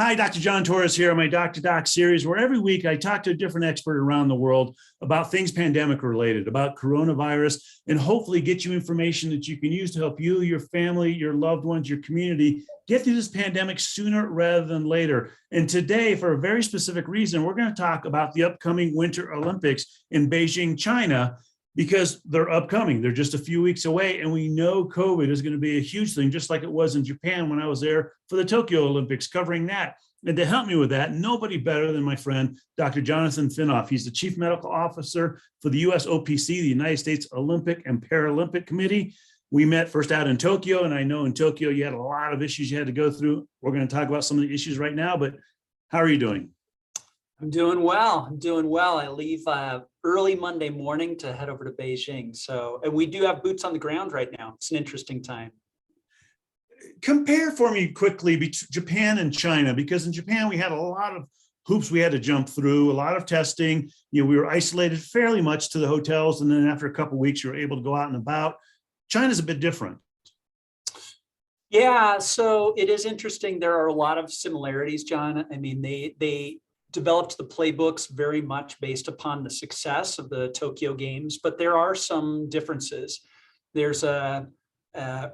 Hi, Dr. John Torres here on my Doc to Doc series, where every week I talk to a different expert around the world about things pandemic related, about coronavirus, and hopefully get you information that you can use to help you, your family, your loved ones, your community get through this pandemic sooner rather than later. And today, for a very specific reason, we're going to talk about the upcoming Winter Olympics in Beijing, China, because they're upcoming. They're just a few weeks away, and we know COVID is going to be a huge thing, just like it was in Japan when I was there for the Tokyo Olympics covering that. And to help me with that, nobody better than my friend, Dr. Jonathan Finnoff. He's the Chief Medical Officer for the USOPC, the United States Olympic and Paralympic Committee. We met first out in Tokyo, and I know in Tokyo you had a lot of issues you had to go through. We're going to talk about some of the issues right now, but how are you doing? I'm doing well. I leave early Monday morning to head over to Beijing. And we do have boots on the ground right now. It's an interesting time. Compare for me quickly between Japan and China, because in Japan we had a lot of hoops we had to jump through, a lot of testing. We were isolated fairly much to the hotels, and then after a couple of weeks you were able to go out and about. China's a bit different. Yeah, so it is interesting. There are a lot of similarities, John. I mean, they developed the playbooks very much based upon the success of the Tokyo Games, but there are some differences. There's a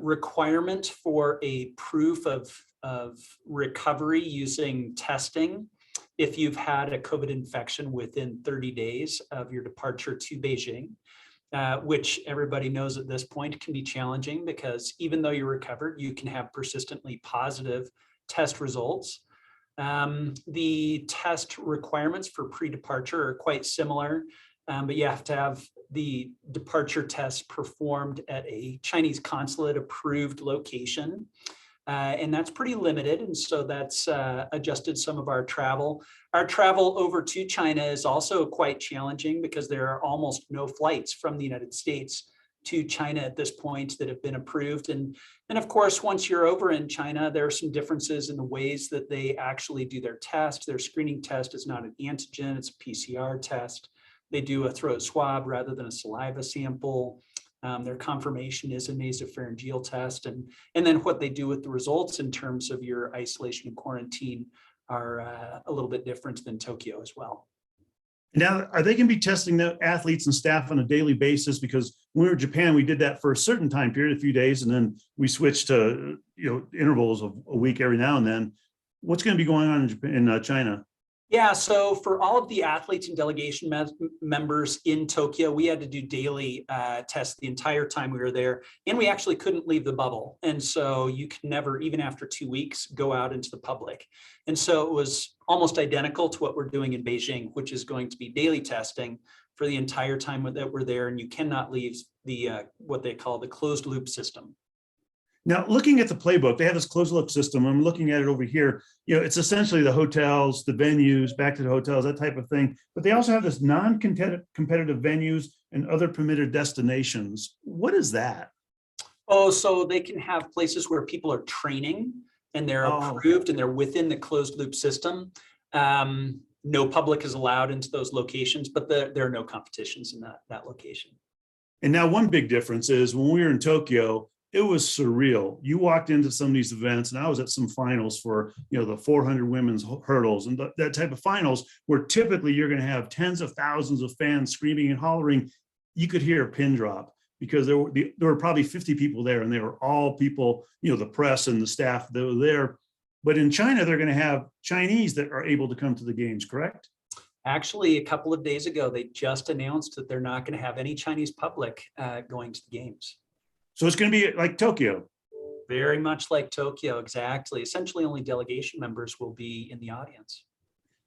requirement for a proof of recovery using testing if you've had a COVID infection within 30 days of your departure to Beijing, which everybody knows at this point can be challenging because even though you're recovered, you can have persistently positive test results. The test requirements for pre-departure are quite similar, but you have to have the departure test performed at a Chinese consulate approved location. And that's pretty limited. And so that's adjusted some of our travel. Our travel over to China is also quite challenging because there are almost no flights from the United States to China at this point that have been approved. And of course, once you're over in China, there are some differences in the ways that they actually do their test. Their screening test is not an antigen, it's a PCR test. They do a throat swab rather than a saliva sample. Their confirmation is a nasopharyngeal test. And then what they do with the results in terms of your isolation and quarantine are a little bit different than Tokyo as well. Now, are they going to be testing the athletes and staff on a daily basis? Because when we were in Japan, we did that for a certain time period, a few days, and then we switched to intervals of a week every now and then. What's going to be going on in Japan, in China? Yeah, so for all of the athletes and delegation members in Tokyo, we had to do daily tests the entire time we were there, and we actually couldn't leave the bubble. And so you can never, even after 2 weeks, go out into the public. And so it was almost identical to what we're doing in Beijing, which is going to be daily testing for the entire time that we're there, and you cannot leave the what they call the closed loop system. Now, looking at the playbook, they have this closed loop system. I'm looking at it over here. It's essentially the hotels, the venues, back to the hotels, that type of thing. But they also have this non-competitive venues and other permitted destinations. What is that? Oh, so they can have places where people are training and they're approved and they're within the closed loop system. No public is allowed into those locations, but there are no competitions in that location. And now one big difference is when we were in Tokyo, it was surreal. You walked into some of these events, and I was at some finals for the 400 women's hurdles and that type of finals, where typically you're going to have tens of thousands of fans screaming and hollering. You could hear a pin drop because there were probably 50 people there, and they were all people, the press and the staff that were there. But in China, they're going to have Chinese that are able to come to the games, correct? Actually, a couple of days ago, they just announced that they're not going to have any Chinese public going to the games. So it's going to be like Tokyo. Very much like Tokyo, exactly. Essentially, only delegation members will be in the audience.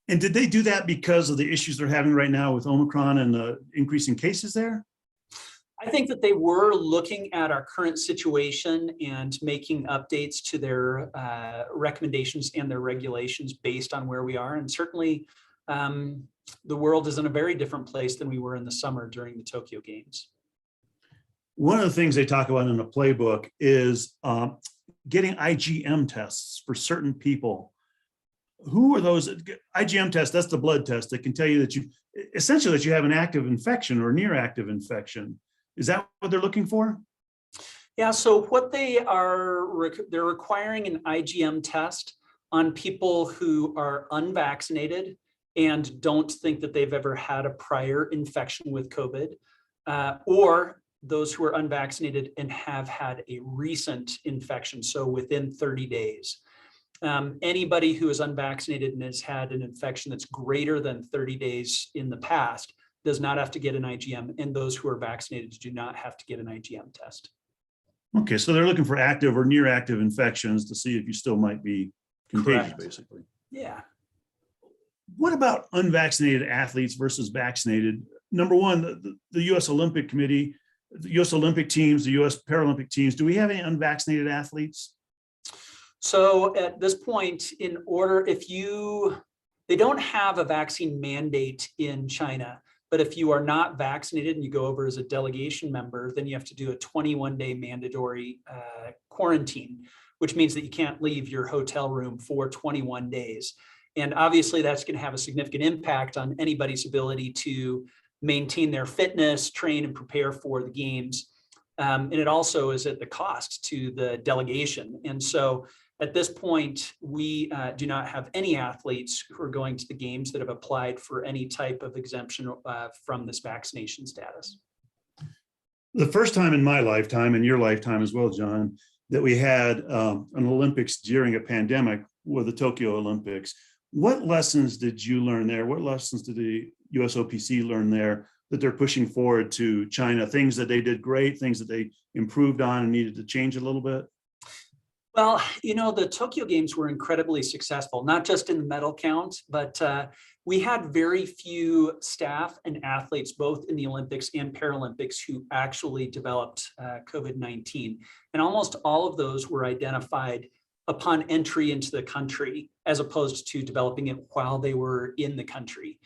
And did they do that because of the issues they're having right now with Omicron and the increasing cases there? I think that they were looking at our current situation and making updates to their recommendations and their regulations based on where we are. And certainly, the world is in a very different place than we were in the summer during the Tokyo Games. One of the things they talk about in the playbook is getting IgM tests for certain people. Who are those? IgM tests, that's the blood test that can tell you that you have an active infection or near active infection. Is that what they're looking for? Yeah, so what they're requiring an IgM test on people who are unvaccinated and don't think that they've ever had a prior infection with COVID, or those who are unvaccinated and have had a recent infection, so within 30 days. Anybody who is unvaccinated and has had an infection that's greater than 30 days in the past does not have to get an IgM, and those who are vaccinated do not have to get an IgM test. Okay, so they're looking for active or near active infections to see if you still might be contagious, Correct. basically. Yeah. What about unvaccinated athletes versus vaccinated? Number one, the U.S. Olympic Committee, the U.S. Olympic teams, the U.S. Paralympic teams, do we have any unvaccinated athletes? So at this point, they don't have a vaccine mandate in China, but if you are not vaccinated and you go over as a delegation member, then you have to do a 21-day mandatory quarantine, which means that you can't leave your hotel room for 21 days. And obviously that's going to have a significant impact on anybody's ability to maintain their fitness, train, and prepare for the games. And it also is at the cost to the delegation. And so at this point, we do not have any athletes who are going to the games that have applied for any type of exemption from this vaccination status. The first time in my lifetime, and your lifetime as well, John, that we had an Olympics during a pandemic were the Tokyo Olympics. What lessons did you learn there? What lessons did the USOPC learn there that they're pushing forward to China? Things that they did great, things that they improved on and needed to change a little bit? Well, the Tokyo Games were incredibly successful, not just in the medal count, but we had very few staff and athletes, both in the Olympics and Paralympics, who actually developed COVID-19. And almost all of those were identified upon entry into the country, as opposed to developing it while they were in the country.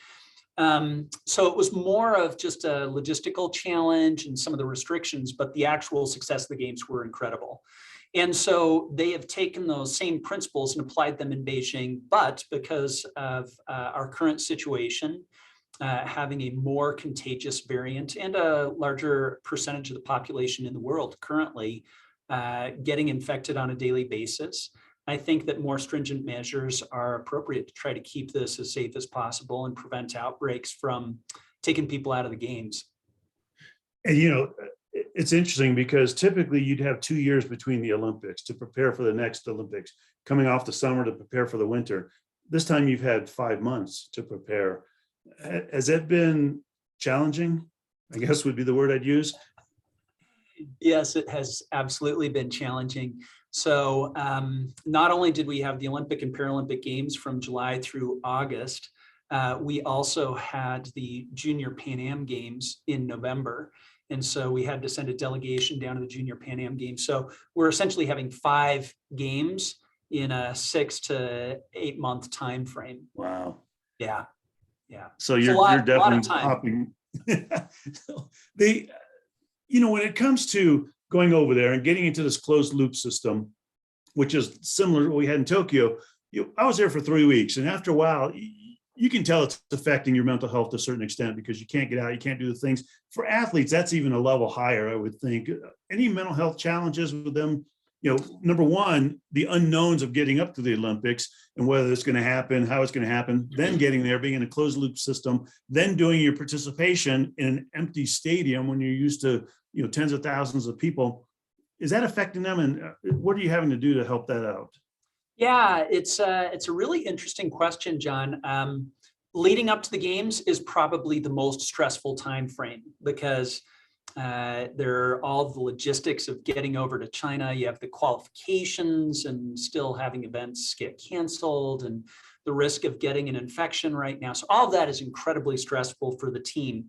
So it was more of just a logistical challenge and some of the restrictions, but the actual success of the games were incredible. And so they have taken those same principles and applied them in Beijing, but because of our current situation, having a more contagious variant and a larger percentage of the population in the world currently getting infected on a daily basis, I think that more stringent measures are appropriate to try to keep this as safe as possible and prevent outbreaks from taking people out of the games. And it's interesting because typically you'd have 2 years between the Olympics to prepare for the next Olympics, coming off the summer to prepare for the winter. This time you've had 5 months to prepare. Has that been challenging? I guess would be the word I'd use. Yes, it has absolutely been challenging. So not only did we have the Olympic and Paralympic Games from July through August, we also had the Junior Pan Am Games in November. And so we had to send a delegation down to the Junior Pan Am Games. So we're essentially having 5 games in a 6 to 8 month time frame. Wow. Yeah. So you're definitely hopping. When it comes to going over there and getting into this closed loop system, which is similar to what we had in Tokyo, I was there for 3 weeks, and after a while, you can tell it's affecting your mental health to a certain extent because you can't get out, you can't do the things. For athletes, that's even a level higher, I would think. Any mental health challenges with them? Number one, the unknowns of getting up to the Olympics and whether it's going to happen, how it's going to happen, then getting there, being in a closed loop system, then doing your participation in an empty stadium when you're used to, tens of thousands of people. Is that affecting them? And what are you having to do to help that out? Yeah, it's a really interesting question, John. Leading up to the games is probably the most stressful time frame because there are all the logistics of getting over to China. You have the qualifications and still having events get canceled and the risk of getting an infection right now. So all of that is incredibly stressful for the team.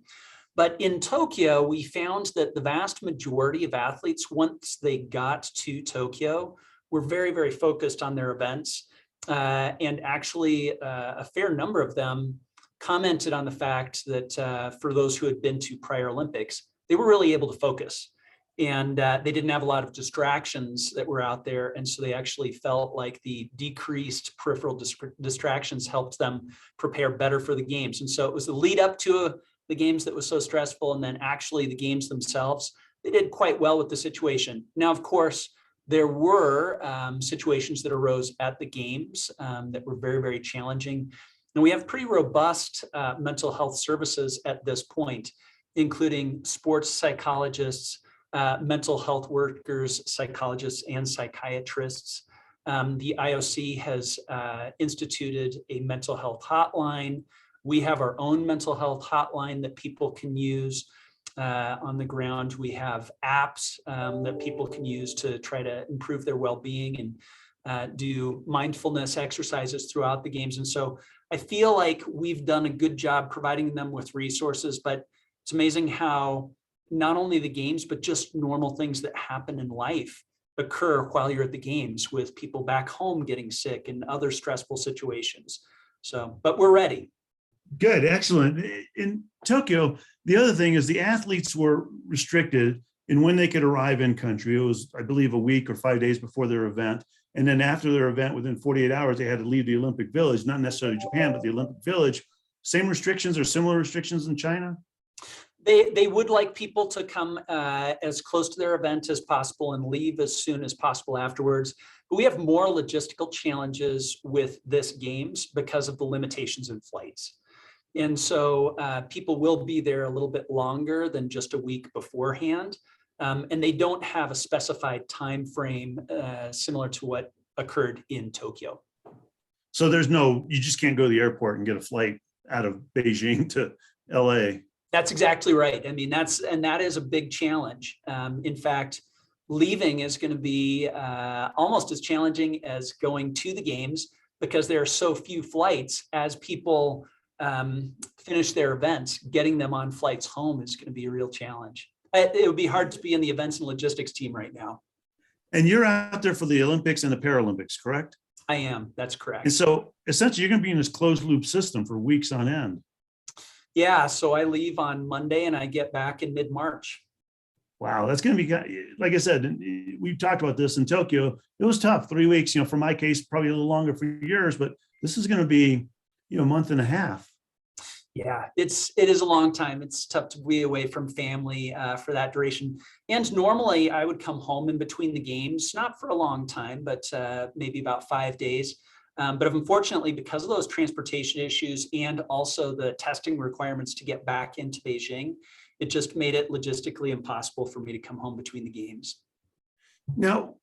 But in Tokyo, we found that the vast majority of athletes, once they got to Tokyo, were very, very focused on their events. And actually, a fair number of them commented on the fact that for those who had been to prior Olympics, they were really able to focus. And they didn't have a lot of distractions that were out there. And so they actually felt like the decreased peripheral distractions helped them prepare better for the games. And so it was the lead up to the games that was so stressful. And then actually the games themselves, they did quite well with the situation. Now, of course, There were situations that arose at the games that were very, very challenging. And we have pretty robust mental health services at this point, including sports psychologists, mental health workers, psychologists, and psychiatrists. The IOC has instituted a mental health hotline. We have our own mental health hotline that people can use on the ground. We have apps that people can use to try to improve their well-being and do mindfulness exercises throughout the games. And so I feel like we've done a good job providing them with resources, but it's amazing how not only the games, but just normal things that happen in life occur while you're at the games, with people back home getting sick and other stressful situations. So, but we're ready. Good, excellent. In Tokyo, the other thing is the athletes were restricted in when they could arrive in country. It was, I believe, a week or 5 days before their event. And then after their event, within 48 hours, they had to leave the Olympic Village, not necessarily Japan, but the Olympic Village. Same restrictions or similar restrictions in China? They would like people to come as close to their event as possible and leave as soon as possible afterwards. But we have more logistical challenges with this games because of the limitations in flights. And so people will be there a little bit longer than just a week beforehand. And they don't have a specified time frame similar to what occurred in Tokyo. So you just can't go to the airport and get a flight out of Beijing to LA. That's exactly right. I mean, that is a big challenge. In fact, leaving is going to be almost as challenging as going to the games, because there are so few flights. As people finish their events, getting them on flights home is going to be a real challenge. It would be hard to be in the events and logistics team right now. And you're out there for the Olympics and the Paralympics, correct? I am. That's correct. And so essentially you're going to be in this closed loop system for weeks on end. Yeah. So I leave on Monday and I get back in mid-March. Wow. That's going to be, like I said, we've talked about this in Tokyo. It was tough, 3 weeks, for my case, probably a little longer for yours, but this is going to be, a month and a half. Yeah, it is a long time. It's tough to be away from family for that duration. And normally I would come home in between the games, not for a long time, but maybe about 5 days. But unfortunately, because of those transportation issues and also the testing requirements to get back into Beijing, it just made it logistically impossible for me to come home between the games. Now,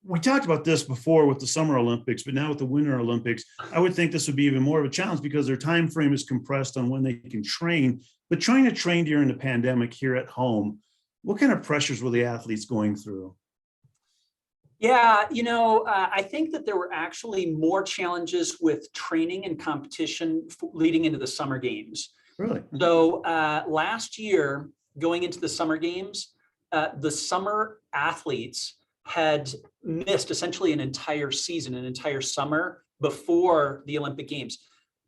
we talked about this before with the Summer Olympics, but now with the Winter Olympics, I would think this would be even more of a challenge because their time frame is compressed on when they can train. But trying to train during the pandemic here at home, what kind of pressures were the athletes going through? Yeah, I think that there were actually more challenges with training and competition leading into the Summer Games. Really? So last year, going into the Summer Games, the summer athletes had missed essentially an entire season, an entire summer before the Olympic Games.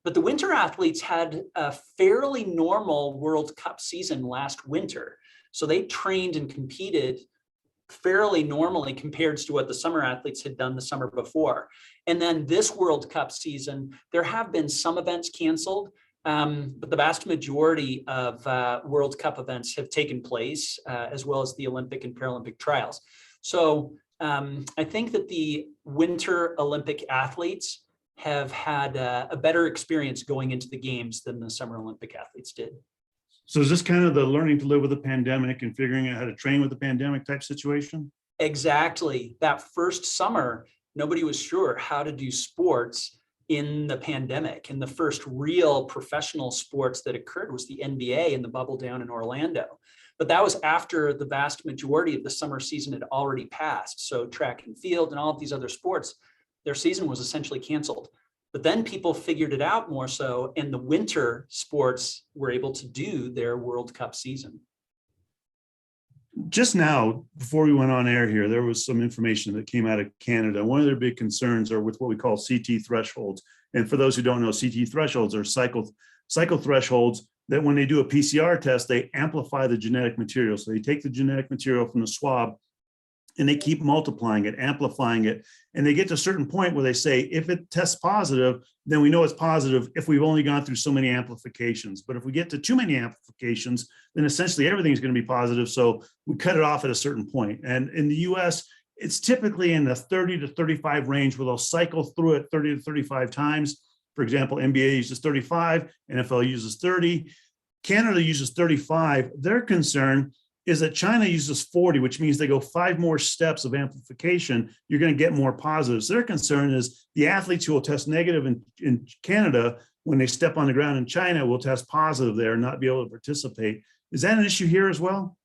But the winter athletes had a fairly normal World Cup season last winter. So they trained and competed fairly normally compared to what the summer athletes had done the summer before. And then this World Cup season, there have been some events canceled, but the vast majority of World Cup events have taken place, as well as the Olympic and Paralympic trials. So I think that the Winter Olympic athletes have had a better experience going into the games than the Summer Olympic athletes did. So is this kind of the learning to live with the pandemic and figuring out how to train with the pandemic type situation? Exactly. That first summer, nobody was sure how to do sports in the pandemic. And the first real professional sports that occurred was the NBA and the bubble down in Orlando. But that was after the vast majority of the summer season had already passed. So track and field and all of these other sports, their season was essentially canceled. But then people figured it out more so, and the winter sports were able to do their World Cup season. Just now, before we went on air here, there was some information that came out of Canada. One of their big concerns are with what we call CT thresholds. And for those who don't know, CT thresholds are cycle thresholds that when they do a PCR test, they amplify the genetic material. So they take the genetic material from the swab and they keep multiplying it, amplifying it. And they get to a certain point where they say, if it tests positive, then we know it's positive if we've only gone through so many amplifications. But if we get to too many amplifications, then essentially everything's going to be positive. So we cut it off at a certain point. And in the US, it's typically in the 30 to 35 range where they'll cycle through it 30 to 35 times. For example, NBA uses 35, NFL uses 30, Canada uses 35. Their concern is that China uses 40, which means they go 5 more steps of amplification. You're going to get more positives. Their concern is the athletes who will test negative in Canada, when they step on the ground in China, will test positive there and not be able to participate. Is that an issue here as well?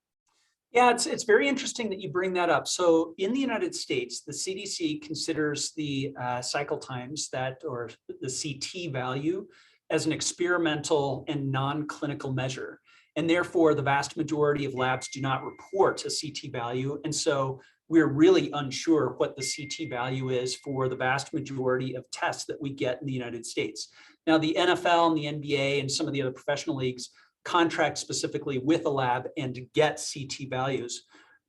Yeah, it's very interesting that you bring that up. So in the United States, the CDC considers the cycle times or the CT value as an experimental and non-clinical measure. And therefore, the vast majority of labs do not report a CT value. And so we're really unsure what the CT value is for the vast majority of tests that we get in the United States. Now, the NFL and the NBA and some of the other professional leagues contract specifically with a lab and get CT values.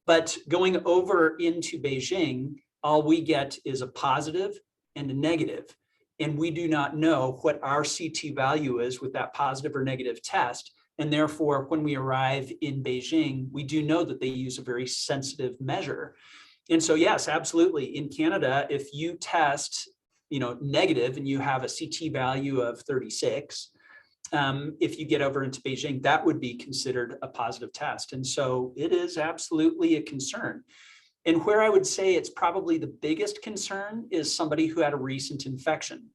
But going over into Beijing, all we get is a positive and a negative. And we do not know what our CT value is with that positive or negative test. And therefore, when we arrive in Beijing, we do know that they use a very sensitive measure. And so, yes, absolutely. In Canada, if you test, negative and you have a CT value of 36, if you get over into Beijing, that would be considered a positive test. And so it is absolutely a concern. And where I would say it's probably the biggest concern is somebody who had a recent infection.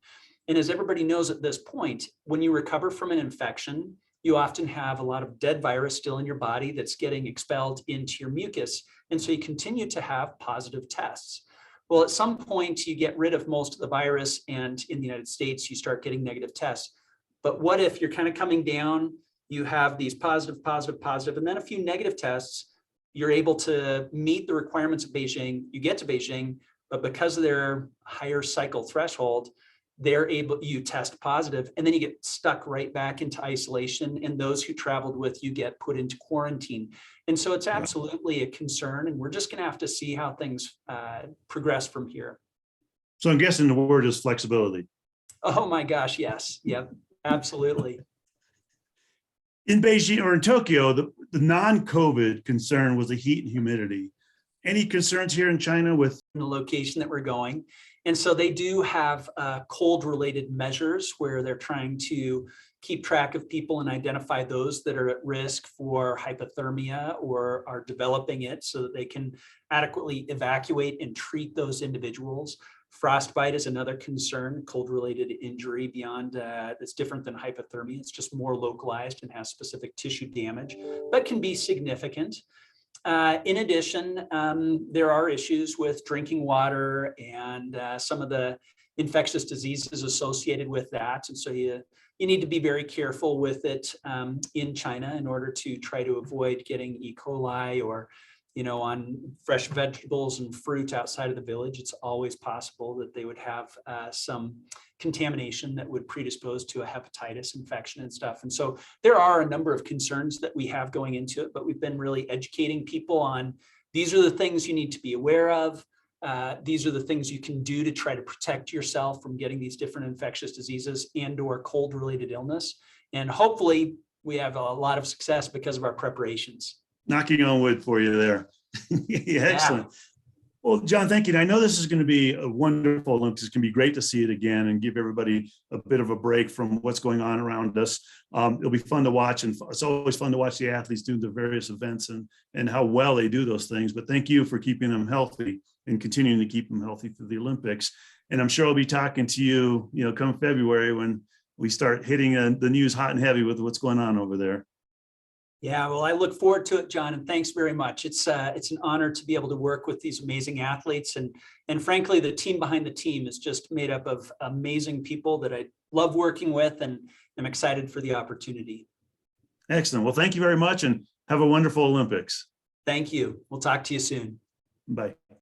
And as everybody knows at this point, when you recover from an infection, you often have a lot of dead virus still in your body that's getting expelled into your mucus. And so you continue to have positive tests. Well, at some point, you get rid of most of the virus, and in the United States, you start getting negative tests. But what if you're kind of coming down, you have these positive, and then a few negative tests, you're able to meet the requirements of Beijing, you get to Beijing, but because of their higher cycle threshold, you test positive, and then you get stuck right back into isolation, and those who traveled with you get put into quarantine. And so it's absolutely a concern, and we're just going to have to see how things progress from here. So I'm guessing the word is flexibility. Oh my gosh, yes. Yep, absolutely. In Beijing or in Tokyo, the non-COVID concern was the heat and humidity. Any concerns here in China with the location that we're going? And so they do have cold-related measures where they're trying to keep track of people and identify those that are at risk for hypothermia or are developing it so that they can adequately evacuate and treat those individuals. Frostbite is another concern, cold-related injury beyond that's different than hypothermia. It's just more localized and has specific tissue damage, but can be significant. In addition, there are issues with drinking water and some of the infectious diseases associated with that. And so you need to be very careful with it in China in order to try to avoid getting E. coli or, on fresh vegetables and fruit outside of the village. It's always possible that they would have some contamination that would predispose to a hepatitis infection and stuff. And so there are a number of concerns that we have going into it, but we've been really educating people on these are the things you need to be aware of. These are the things you can do to try to protect yourself from getting these different infectious diseases and or cold-related illness. And hopefully we have a lot of success because of our preparations. Knocking on wood for you there. Yeah, excellent. Yeah. Well, John, thank you. And I know this is going to be a wonderful Olympics. It's going to be great to see it again and give everybody a bit of a break from what's going on around us. It'll be fun to watch, and it's always fun to watch the athletes do the various events and how well they do those things. But thank you for keeping them healthy and continuing to keep them healthy through the Olympics. And I'm sure I'll be talking to you, come February when we start hitting the news hot and heavy with what's going on over there. Yeah, well, I look forward to it, John, and thanks very much. It's an honor to be able to work with these amazing athletes, and frankly, the team behind the team is just made up of amazing people that I love working with, and I'm excited for the opportunity. Excellent. Well, thank you very much, and have a wonderful Olympics. Thank you. We'll talk to you soon. Bye.